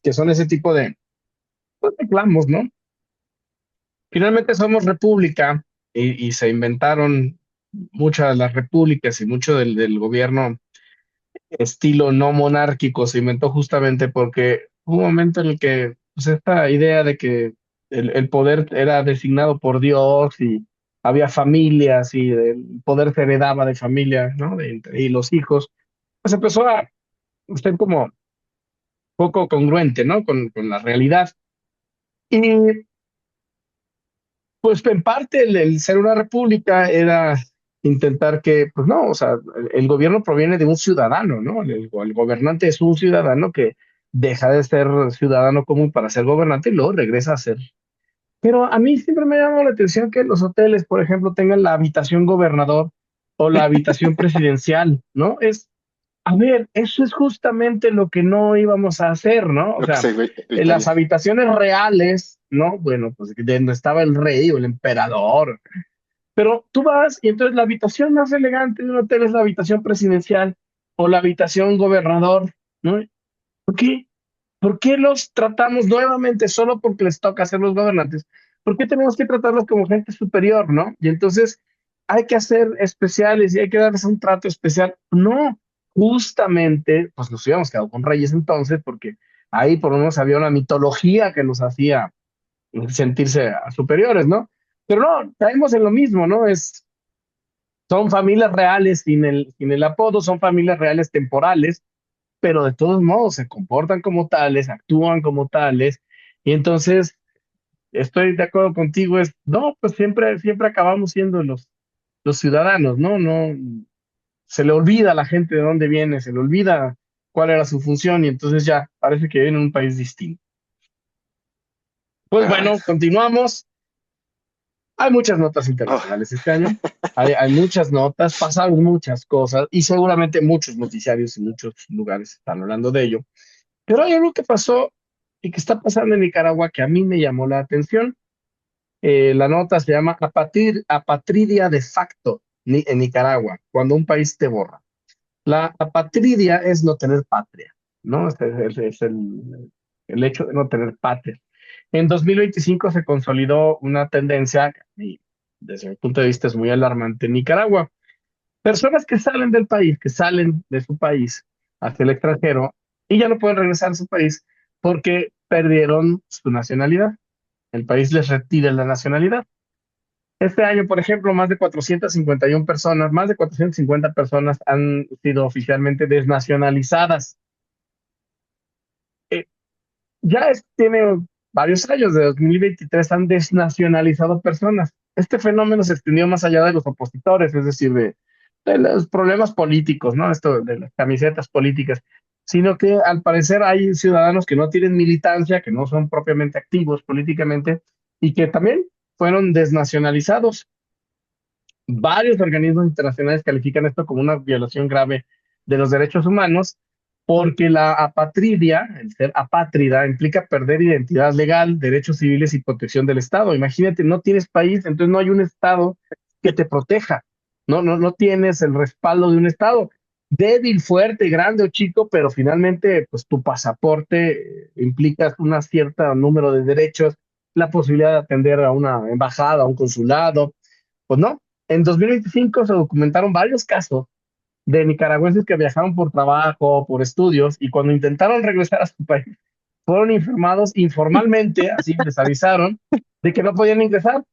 que son ese tipo de pues, reclamos, ¿no? Finalmente somos república y se inventaron muchas de las repúblicas y mucho del gobierno estilo no monárquico se inventó justamente porque hubo un momento en el que pues, esta idea de que el poder era designado por Dios y había familias y el poder se heredaba de familia, ¿no? Y los hijos, pues empezó a ser como poco congruente, ¿no? Con la realidad. Y pues en parte el ser una república era intentar que, pues no, o sea, el gobierno proviene de un ciudadano, ¿no? El gobernante es un ciudadano que deja de ser ciudadano común para ser gobernante y luego regresa a ser. Pero a mí siempre me ha llamado la atención que los hoteles, por ejemplo, tengan la habitación gobernador o la habitación presidencial, ¿no? A ver, eso es justamente lo que no íbamos a hacer, ¿no? O Lo que sea, se en las evitaría. habitaciones reales, ¿no? Bueno, pues de donde estaba el rey o el emperador. Pero tú vas y entonces la habitación más elegante de un hotel es la habitación presidencial o la habitación gobernador, ¿no? ¿Por qué? ¿Por qué los tratamos nuevamente solo porque les toca ser los gobernantes? ¿Por qué tenemos que tratarlos como gente superior, no? Y entonces hay que hacer especiales y hay que darles un trato especial. No, justamente, pues nos hubiéramos quedado con reyes entonces, porque ahí por lo menos había una mitología que nos hacía sentirse superiores, ¿no? Pero no, caemos en lo mismo, ¿no? Son familias reales sin el apodo, son familias reales temporales, pero de todos modos se comportan como tales, actúan como tales, y entonces estoy de acuerdo contigo, no, pues siempre acabamos siendo los ciudadanos, ¿no? No, se le olvida a la gente de dónde viene, se le olvida cuál era su función, y entonces ya parece que viene en un país distinto. Pues Ah, bueno, continuamos. Hay muchas notas oh, internacionales este año, hay muchas notas, pasaron muchas cosas, y seguramente muchos noticiarios y muchos lugares están hablando de ello. Pero hay algo que pasó y que está pasando en Nicaragua que a mí me llamó la atención. La nota se llama apatridia de facto en Nicaragua, cuando un país te borra. La apatridia es no tener patria, ¿no? Es el hecho de no tener patria. En 2025 se consolidó una tendencia, y desde mi punto de vista es muy alarmante en Nicaragua. Personas que salen del país, que salen de su país hacia el extranjero y ya no pueden regresar a su país porque perdieron su nacionalidad. El país les retira la nacionalidad. Este año, por ejemplo, más de 450 personas han sido oficialmente desnacionalizadas. Eh, tiene varios años, de 2023 han desnacionalizado personas. Este fenómeno se extendió más allá de los opositores, es decir, de los problemas políticos, ¿no? Esto de las camisetas políticas, sino que al parecer hay ciudadanos que no tienen militancia, que no son propiamente activos políticamente y que también fueron desnacionalizados. Varios organismos internacionales califican esto como una violación grave de los derechos humanos, porque la apatridia, el ser apátrida, implica perder identidad legal, derechos civiles y protección del Estado. Imagínate, no tienes país, entonces no hay un Estado que te proteja. No tienes el respaldo de un Estado débil, fuerte, grande o chico, pero finalmente, pues tu pasaporte implica un cierto número de derechos, la posibilidad de atender a una embajada, a un consulado. Pues no, en 2025 se documentaron varios casos de nicaragüenses que viajaron por trabajo, por estudios, y cuando intentaron regresar a su país, fueron informados informalmente, así les avisaron, de que no podían ingresar.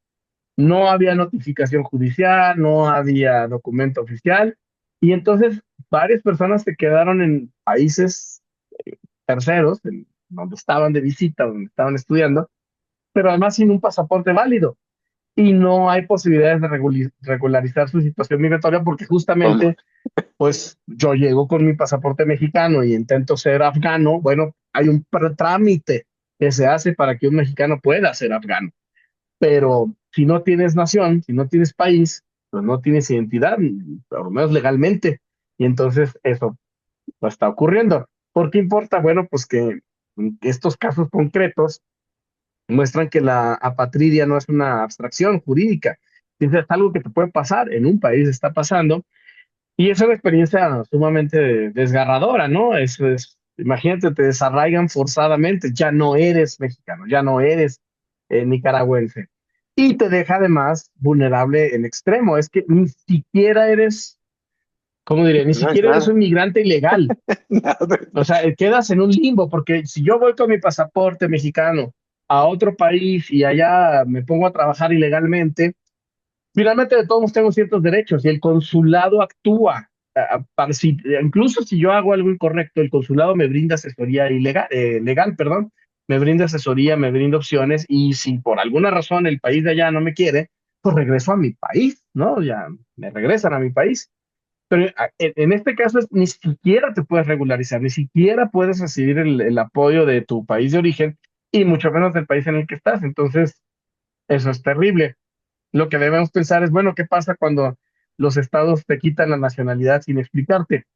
No había notificación judicial, no había documento oficial, y entonces varias personas se quedaron en países terceros, donde estaban de visita, donde estaban estudiando, pero además sin un pasaporte válido y no hay posibilidades de regularizar su situación migratoria porque ¿Cómo? justamente, pues yo llego con mi pasaporte mexicano y intento ser afgano, bueno, hay un trámite que se hace para que un mexicano pueda ser afgano, pero si no tienes nación, si no tienes país, pues no tienes identidad, por lo menos legalmente, y entonces eso pues, está ocurriendo. ¿Por qué importa? Bueno, pues que estos casos concretos muestran que la apatridia no es una abstracción jurídica, es algo que te puede pasar, en un país está pasando, y es una experiencia sumamente desgarradora, ¿no? Imagínate, te desarraigan forzadamente, ya no eres mexicano, ya no eres nicaragüense, y te deja además vulnerable en extremo, es que ni siquiera eres, ¿cómo diría? Ni No es siquiera eres nada. un migrante ilegal, Nada. o sea, quedas en un limbo, porque si yo voy con mi pasaporte mexicano a otro país y allá me pongo a trabajar ilegalmente, finalmente de todos modos tengo ciertos derechos y el consulado actúa. Incluso si yo hago algo incorrecto, el consulado me brinda asesoría legal, perdón, me brinda asesoría, me brinda opciones y si por alguna razón el país de allá no me quiere, pues regreso a mi país, ¿no? Ya me regresan a mi país. Pero en este caso ni siquiera te puedes regularizar, ni siquiera puedes recibir el apoyo de tu país de origen y mucho menos del país en el que estás. Entonces, eso es terrible. Lo que debemos pensar es, bueno, ¿qué pasa cuando los estados te quitan la nacionalidad sin explicarte?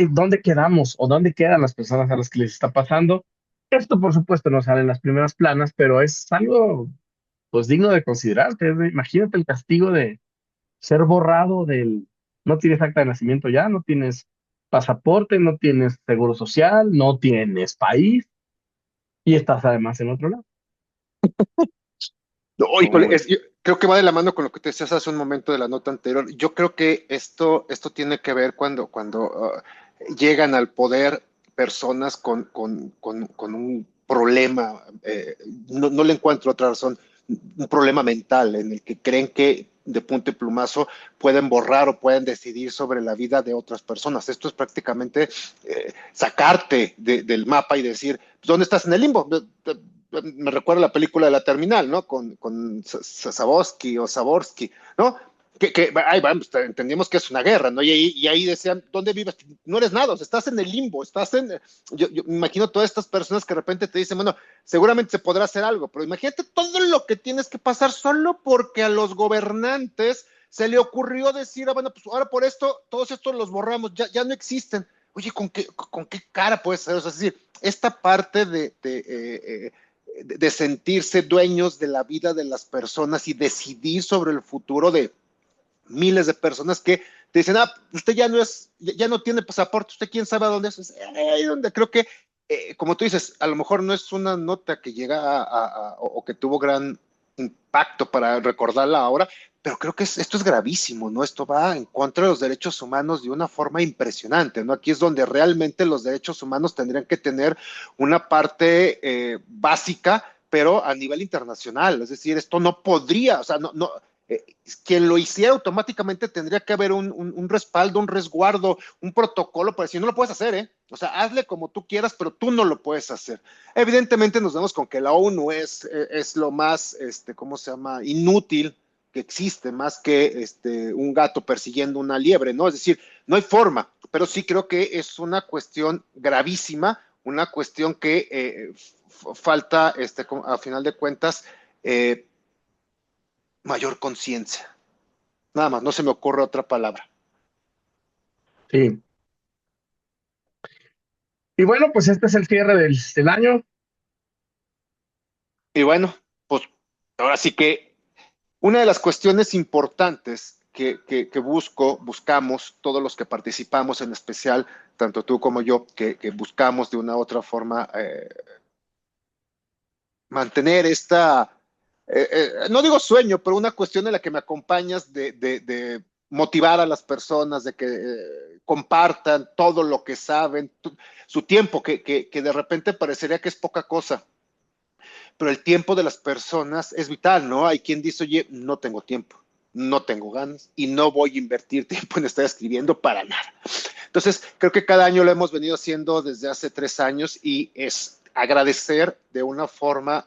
¿Dónde quedamos o dónde quedan las personas a las que les está pasando? Esto, por supuesto, no sale en las primeras planas, pero es algo pues digno de considerar. Imagínate el castigo de ser borrado no tienes acta de nacimiento ya, no tienes pasaporte, no tienes seguro social, no tienes país y estás además en otro lado. No, híjole, ¿Cómo ves? yo creo que va de la mano con lo que te decías hace un momento de la nota anterior. Yo creo que esto tiene que ver cuando llegan al poder personas con un problema, no le encuentro otra razón, un problema mental en el que creen que de punto y plumazo pueden borrar o pueden decidir sobre la vida de otras personas. Esto es prácticamente sacarte del mapa y decir, ¿dónde estás en el limbo? Me recuerda la película de La Terminal, ¿no? Con Saborsky o Saborsky, ¿no? Ahí vamos, entendimos que es una guerra, ¿no? Y ahí decían, ¿dónde vives? No eres nada, o sea, estás en el limbo, yo me imagino todas estas personas que de repente te dicen, bueno, seguramente se podrá hacer algo, pero imagínate todo lo que tienes que pasar solo porque a los gobernantes se le ocurrió decir, bueno, pues ahora por esto, todos estos los borramos, ya no existen. Oye, ¿con qué cara puede ser? O sea, es decir, esta parte de sentirse dueños de la vida de las personas y decidir sobre el futuro de miles de personas que te dicen, usted ya no tiene pasaporte, usted quién sabe a dónde es. Ahí donde creo que, como tú dices, a lo mejor no es una nota que llega o que tuvo gran impacto para recordarla ahora, pero creo que esto es gravísimo, ¿no? Esto va en contra de los derechos humanos de una forma impresionante, ¿no? Aquí es donde realmente los derechos humanos tendrían que tener una parte básica, pero a nivel internacional. Es decir, esto no podría, o sea, no, eh, quien lo hiciera automáticamente tendría que haber un respaldo, un resguardo, un protocolo para decir, no lo puedes hacer, ¿eh? O sea, hazle como tú quieras, pero tú no lo puedes hacer. Evidentemente nos vemos con que la ONU es lo más, ¿cómo se llama? Inútil que existe, más que un gato persiguiendo una liebre, ¿no? Es decir, no hay forma, pero sí creo que es una cuestión gravísima, una cuestión que falta, a final de cuentas, eh, mayor conciencia. Nada más, no se me ocurre otra palabra. Sí. Y bueno, pues este es el cierre del año. Y bueno, pues ahora sí que una de las cuestiones importantes que buscamos, todos los que participamos, en especial, tanto tú como yo, que buscamos de una u otra forma mantener no digo sueño, pero una cuestión en la que me acompañas de motivar a las personas, de que compartan todo lo que saben, su tiempo, que de repente parecería que es poca cosa, pero el tiempo de las personas es vital, ¿no? Hay quien dice, oye, no tengo tiempo, no tengo ganas y no voy a invertir tiempo en estar escribiendo para nada. Entonces, creo que cada año lo hemos venido haciendo desde hace 3 años y es agradecer de una forma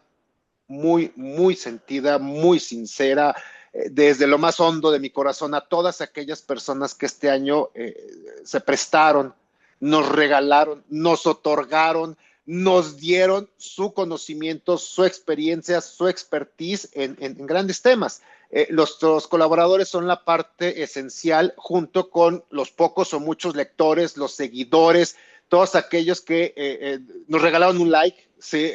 muy, muy sentida, muy sincera, desde lo más hondo de mi corazón a todas aquellas personas que este año se prestaron, nos regalaron, nos otorgaron, nos dieron su conocimiento, su experiencia, su expertise en grandes temas. Los colaboradores son la parte esencial junto con los pocos o muchos lectores, los seguidores, todos aquellos que nos regalaron un like. Sí,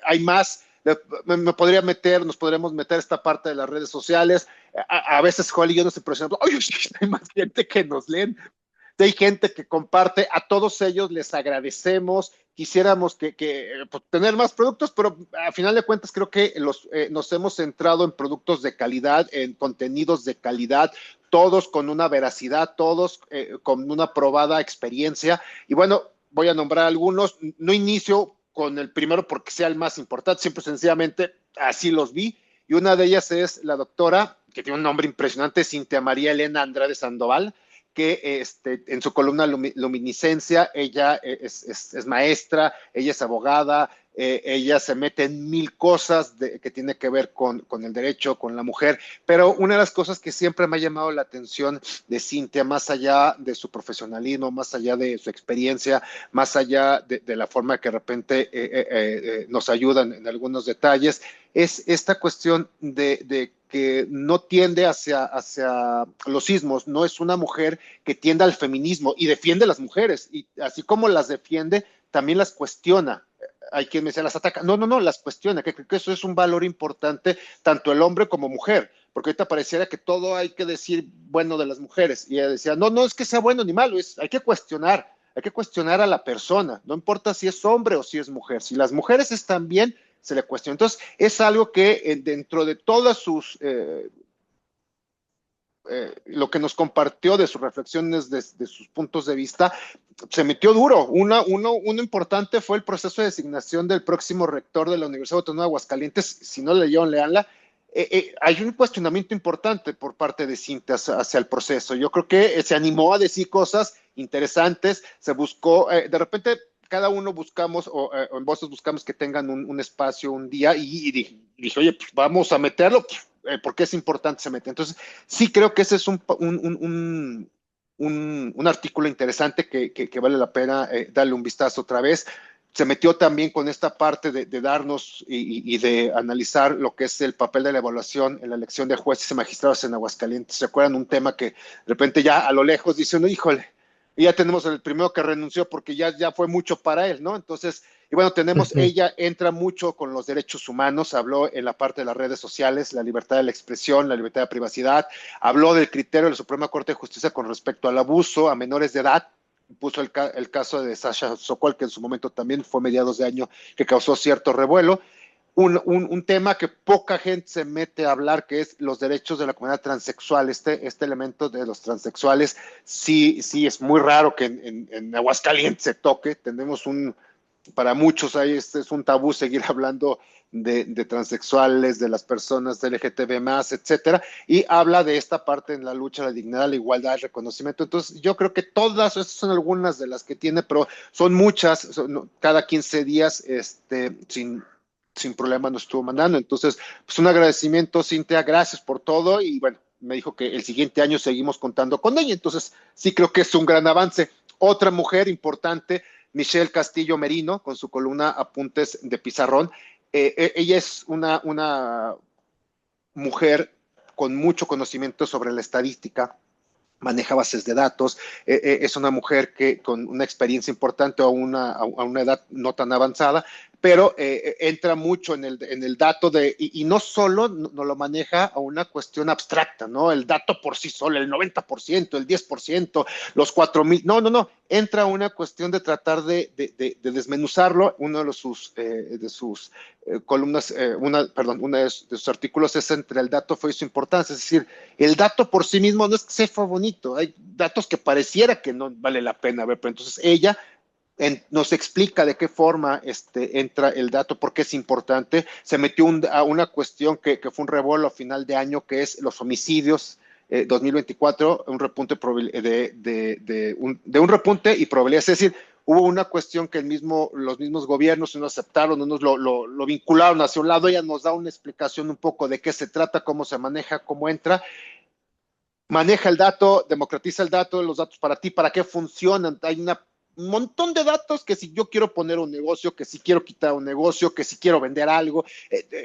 hay más. Nos podríamos meter esta parte de las redes sociales. A veces Joel y yo nos impresionamos. Oye, hay más gente que nos leen, hay gente que comparte, a todos ellos les agradecemos, quisiéramos pues, tener más productos, pero a final de cuentas creo que nos hemos centrado en productos de calidad, en contenidos de calidad, todos con una veracidad, todos con una probada experiencia. Y bueno, voy a nombrar algunos, no inicio con el primero porque sea el más importante, siempre sencillamente así los vi, y una de ellas es la doctora, que tiene un nombre impresionante, Cintia María Elena Andrade Sandoval, que en su columna Luminiscencia, ella es maestra, ella es abogada, ella se mete en mil cosas que tiene que ver con el derecho, con la mujer, pero una de las cosas que siempre me ha llamado la atención de Cintia, más allá de su profesionalismo, más allá de su experiencia, más allá de la forma que de repente nos ayudan en algunos detalles, es esta cuestión de que no tiende hacia los sismos, no es una mujer que tienda al feminismo y defiende a las mujeres, y así como las defiende, también las cuestiona. Hay quien me dice, las ataca. No, no, no, las cuestiona, que creo que eso es un valor importante, tanto el hombre como mujer, porque ahorita pareciera que todo hay que decir bueno de las mujeres, y ella decía, no, no es que sea bueno ni malo, hay que cuestionar a la persona, no importa si es hombre o si es mujer, si las mujeres están bien, se le cuestiona. Entonces, es algo que dentro de todas lo que nos compartió de sus reflexiones, de sus puntos de vista, se metió duro. Uno importante fue el proceso de designación del próximo rector de la Universidad Autónoma de Aguascalientes. Si no le leyeron, leanla. Hay un cuestionamiento importante por parte de Cintia hacia el proceso. Yo creo que se animó a decir cosas interesantes, se buscó, de repente cada uno buscamos, o en Voces buscamos que tengan un espacio, un día, y dije, oye, pues vamos a meterlo, porque es importante se mete. Entonces, sí creo que ese es un artículo interesante que vale la pena darle un vistazo otra vez. Se metió también con esta parte de darnos y de analizar lo que es el papel de la evaluación en la elección de jueces y magistrados en Aguascalientes. ¿Se acuerdan? Un tema que de repente ya a lo lejos dicen, híjole, y ya tenemos el primero que renunció porque ya fue mucho para él, ¿no? Entonces, y bueno, ella entra mucho con los derechos humanos, habló en la parte de las redes sociales, la libertad de la expresión, la libertad de privacidad, habló del criterio de la Suprema Corte de Justicia con respecto al abuso a menores de edad, puso el caso de Sasha Sokol, que en su momento también fue mediados de año, que causó cierto revuelo. un tema que poca gente se mete a hablar, que es los derechos de la comunidad transexual. Este elemento de los transexuales sí es muy raro que en Aguascalientes se toque. Tenemos para muchos ahí es un tabú seguir hablando de transexuales, de las personas LGTB más, etcétera, y habla de esta parte en la lucha, la dignidad, la igualdad, el reconocimiento. Entonces, yo creo que todas esas son algunas de las que tiene, pero son muchas, cada 15 días, sin problema nos estuvo mandando. Entonces, pues un agradecimiento, Cintia, gracias por todo, y bueno, me dijo que el siguiente año seguimos contando con ella. Entonces, sí creo que es un gran avance. Otra mujer importante, Michelle Castillo Merino, con su columna Apuntes de Pizarrón. Ella es una mujer con mucho conocimiento sobre la estadística, maneja bases de datos, es una mujer que con una experiencia importante a una edad no tan avanzada, pero entra mucho en el dato y no solo no lo maneja a una cuestión abstracta, ¿no? El dato por sí solo, el 90%, el 10%, los 4,000, no, entra a una cuestión de tratar de desmenuzarlo. Uno de sus columnas, uno de sus artículos es entre el dato fue y su importancia, es decir, el dato por sí mismo no es que sea bonito, hay datos que pareciera que no vale la pena ver, pero entonces ella nos explica de qué forma entra el dato, por qué es importante. Se metió a una cuestión que fue un revuelo a final de año, que es los homicidios 2024, un repunte de un repunte y probabilidad, es decir, hubo una cuestión que los mismos gobiernos no aceptaron, unos lo vincularon hacia un lado. Ella nos da una explicación un poco de qué se trata, cómo se maneja, cómo entra. Maneja el dato, democratiza el dato, los datos para ti, para qué funcionan. Hay un montón de datos que si yo quiero poner un negocio, que si quiero quitar un negocio, que si quiero vender algo,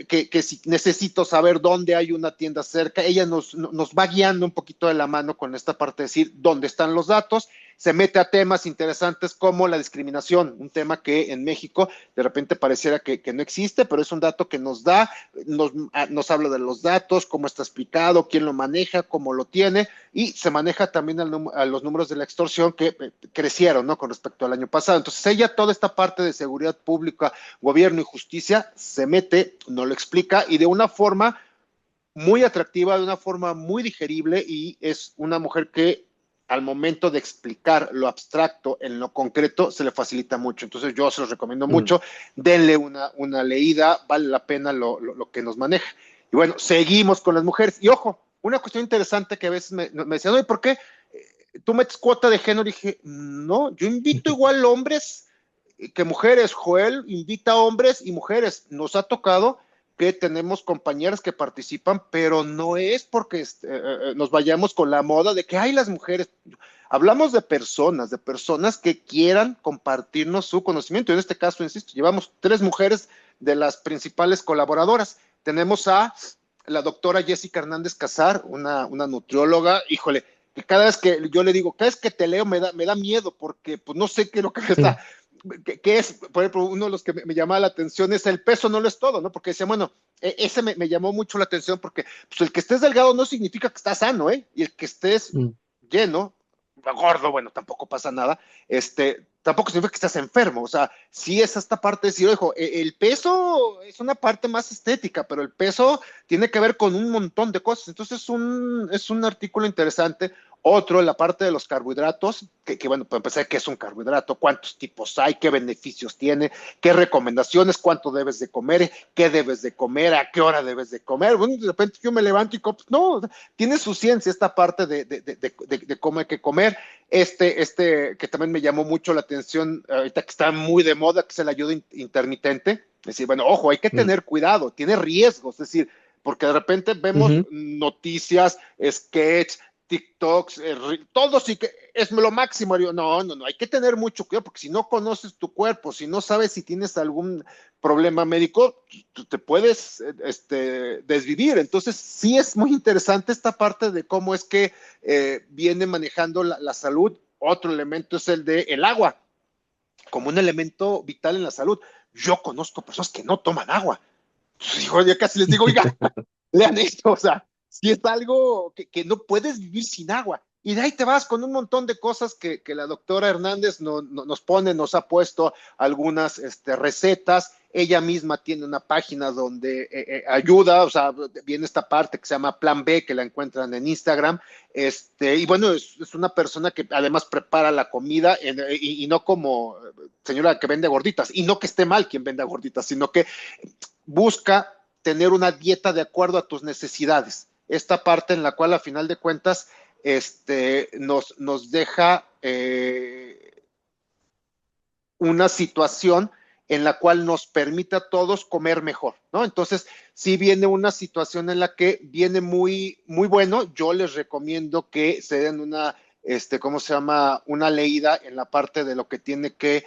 que si necesito saber dónde hay una tienda cerca. Ella nos va guiando un poquito de la mano con esta parte de decir dónde están los datos. Se mete a temas interesantes como la discriminación, un tema que en México de repente pareciera que no existe, pero es un dato que nos habla de los datos, cómo está explicado, quién lo maneja, cómo lo tiene, y se maneja también a los números de la extorsión que crecieron, ¿no?, con respecto al año pasado. Entonces ella, toda esta parte de seguridad pública, gobierno y justicia, se mete, no lo explica, y de una forma muy atractiva, de una forma muy digerible, y es una mujer que al momento de explicar lo abstracto en lo concreto se le facilita mucho. Entonces yo se los recomiendo mucho. Denle una leída, vale la pena lo que nos maneja. Y bueno, seguimos con las mujeres. Y ojo, una cuestión interesante que a veces me decían, oye, ¿por qué tú metes cuota de género? Y dije, no, yo invito igual hombres que mujeres. Joel invita a hombres y mujeres. Nos ha tocado que tenemos compañeras que participan, pero no es porque nos vayamos con la moda de que hay las mujeres. Hablamos de personas que quieran compartirnos su conocimiento. En este caso, insisto, llevamos 3 mujeres de las principales colaboradoras. Tenemos a la doctora Jessica Hernández Casar, una nutrióloga. Híjole, que cada vez que yo le digo, cada vez que te leo me da miedo, porque pues no sé qué es lo que me está... Que es, por ejemplo, uno de los que me llamaba la atención es el peso no lo es todo, ¿no? Porque decía, bueno, ese me llamó mucho la atención, porque pues, el que estés delgado no significa que estás sano, ¿eh? Y el que estés lleno, gordo, bueno, tampoco pasa nada, tampoco significa que estás enfermo. O sea, sí es esta parte de decir, ojo, el peso es una parte más estética, pero el peso tiene que ver con un montón de cosas. Entonces es un artículo interesante. Otro, la parte de los carbohidratos, que bueno, para empezar, ¿qué es un carbohidrato? ¿Cuántos tipos hay? ¿Qué beneficios tiene? ¿Qué recomendaciones? ¿Cuánto debes de comer? ¿Qué debes de comer? ¿A qué hora debes de comer? Bueno, de repente yo me levanto y no, tiene su ciencia esta parte de cómo hay que comer. Que también me llamó mucho la atención, ahorita que está muy de moda, que es el ayuno intermitente. Es decir, bueno, ojo, hay que tener cuidado, tiene riesgos, es decir, porque de repente vemos noticias, sketch, TikToks, todo sí que es lo máximo. No, hay que tener mucho cuidado, porque si no conoces tu cuerpo, si no sabes si tienes algún problema médico, te puedes desvivir. Entonces sí es muy interesante esta parte de cómo es que viene manejando la salud. Otro elemento es el de el agua, como un elemento vital en la salud. Yo conozco personas que no toman agua. Yo ya casi les digo, oiga, lean esto, o sea, si es algo que no puedes vivir sin agua. Y de ahí te vas con un montón de cosas que la doctora Hernández nos pone, nos ha puesto algunas recetas. Ella misma tiene una página donde ayuda, o sea, viene esta parte que se llama Plan B, que la encuentran en Instagram. Y bueno, es una persona que además prepara la comida y no como señora que vende gorditas, y no que esté mal quien venda gorditas, sino que busca tener una dieta de acuerdo a tus necesidades. Esta parte en la cual, a final de cuentas, nos deja una situación en la cual nos permite a todos comer mejor, ¿no? Entonces, si viene una situación en la que viene muy, muy bueno, yo les recomiendo que se den una, ¿cómo se llama? Una leída en la parte de lo que tiene que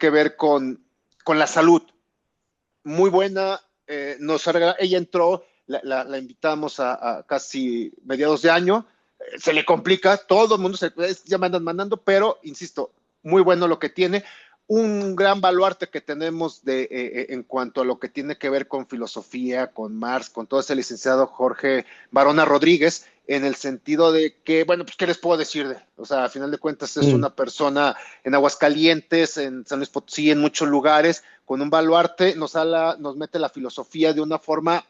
ver con la salud. Muy buena, ella entró, la invitamos a casi mediados de año, se le complica, todo el mundo ya me andan mandando, pero insisto, muy bueno lo que tiene, un gran baluarte que tenemos en cuanto a lo que tiene que ver con filosofía, con Marx, con todo ese licenciado Jorge Barona Rodríguez, en el sentido de que, bueno, pues, ¿qué les puedo decir de? O sea, a final de cuentas es una persona en Aguascalientes, en San Luis Potosí, en muchos lugares, con un baluarte, nos mete la filosofía de una forma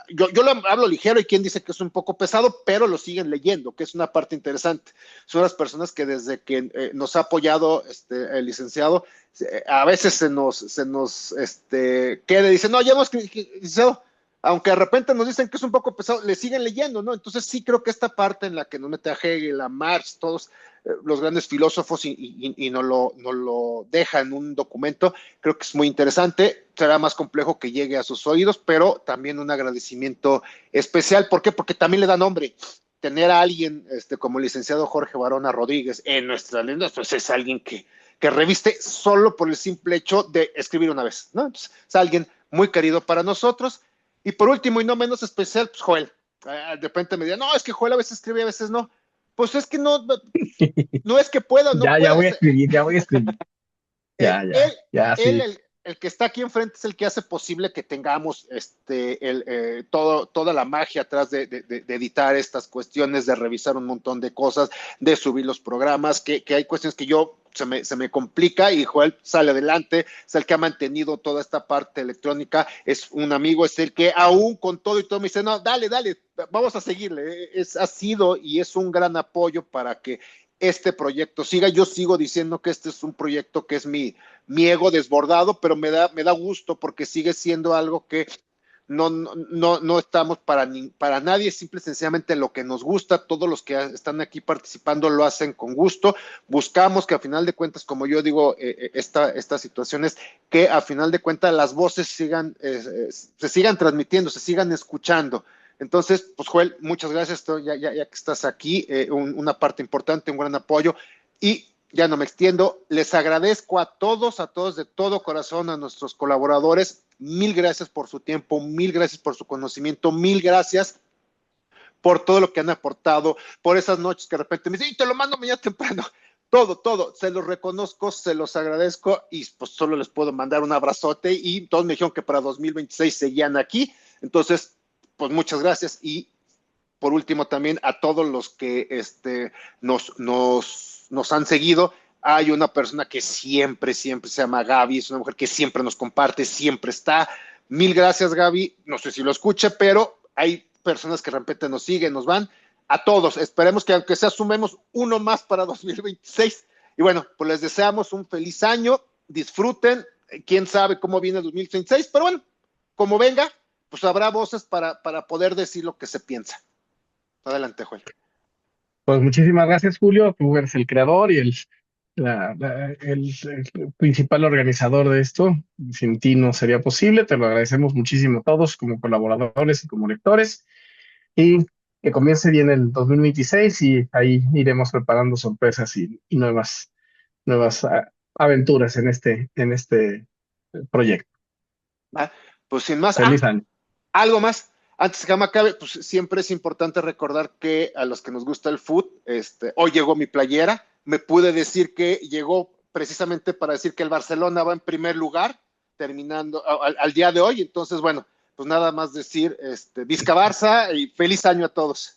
yo lo hablo ligero y quien dice que es un poco pesado, pero lo siguen leyendo, que es una parte interesante. Son las personas que desde que nos ha apoyado el licenciado, a veces se nos queda y dice, no, ya hemos licenciado, aunque de repente nos dicen que es un poco pesado, le siguen leyendo, ¿no? Entonces sí creo que esta parte en la que nos mete a Hegel, a Marx, todos los grandes filósofos y nos lo deja en un documento, creo que es muy interesante. Será más complejo que llegue a sus oídos, pero también un agradecimiento especial. ¿Por qué? Porque también le da nombre. Tener a alguien como el licenciado Jorge Barona Rodríguez en nuestra lengua, pues es alguien que reviste solo por el simple hecho de escribir una vez, ¿no? Entonces, es alguien muy querido para nosotros. Y por último, y no menos especial, pues Joel. De repente me dirán, no, es que Joel a veces escribe, a veces no. Pues es que no es que pueda o no Ya, ya pueda. voy a escribir, ya voy a escribir. Eh, Ya, él, ya, ya, él sí. el que está aquí enfrente es el que hace posible que tengamos toda la magia atrás de editar estas cuestiones, de revisar un montón de cosas, de subir los programas, que hay cuestiones que se me complica y Joel sale adelante, es el que ha mantenido toda esta parte electrónica, es un amigo, es el que aún con todo y todo me dice, no, dale, vamos a seguirle, ha sido y es un gran apoyo para que este proyecto siga. Yo sigo diciendo que este es un proyecto que es mi ego desbordado, pero me da gusto porque sigue siendo algo que no estamos para nadie, simple y sencillamente lo que nos gusta, todos los que están aquí participando lo hacen con gusto, buscamos que a final de cuentas, como yo digo, estas situaciones, que a final de cuentas las voces se sigan transmitiendo, se sigan escuchando. Entonces, pues Joel, muchas gracias, ya que estás aquí, una parte importante, un gran apoyo, y ya no me extiendo, les agradezco a todos de todo corazón, a nuestros colaboradores, mil gracias por su tiempo, mil gracias por su conocimiento, mil gracias por todo lo que han aportado, por esas noches que de repente me dicen, te lo mando mañana temprano, todo, se los reconozco, se los agradezco y pues solo les puedo mandar un abrazote y todos me dijeron que para 2026 seguían aquí, entonces pues muchas gracias y por último también a todos los que nos han seguido. Hay una persona que siempre se llama Gaby, es una mujer que siempre nos comparte, siempre está. Mil gracias, Gaby. No sé si lo escuche, pero hay personas que de repente nos siguen, nos van. A todos, esperemos que aunque sea sumemos uno más para 2026. Y bueno, pues les deseamos un feliz año, disfruten, quién sabe cómo viene el 2026, pero bueno, como venga, pues habrá voces para poder decir lo que se piensa. Adelante, Joel. Pues muchísimas gracias, Julio. Tú eres el creador y el principal organizador de esto. Sin ti no sería posible. Te lo agradecemos muchísimo a todos como colaboradores y como lectores. Y que comience bien el 2026 y ahí iremos preparando sorpresas y nuevas aventuras en este proyecto. ¿Va? Pues sin más, Feliz año. algo más. Antes que me acabe, pues siempre es importante recordar que a los que nos gusta el food, hoy llegó mi playera, me pude decir que llegó precisamente para decir que el Barcelona va en primer lugar, terminando al día de hoy, entonces bueno, pues nada más decir, Vizca Barça y feliz año a todos.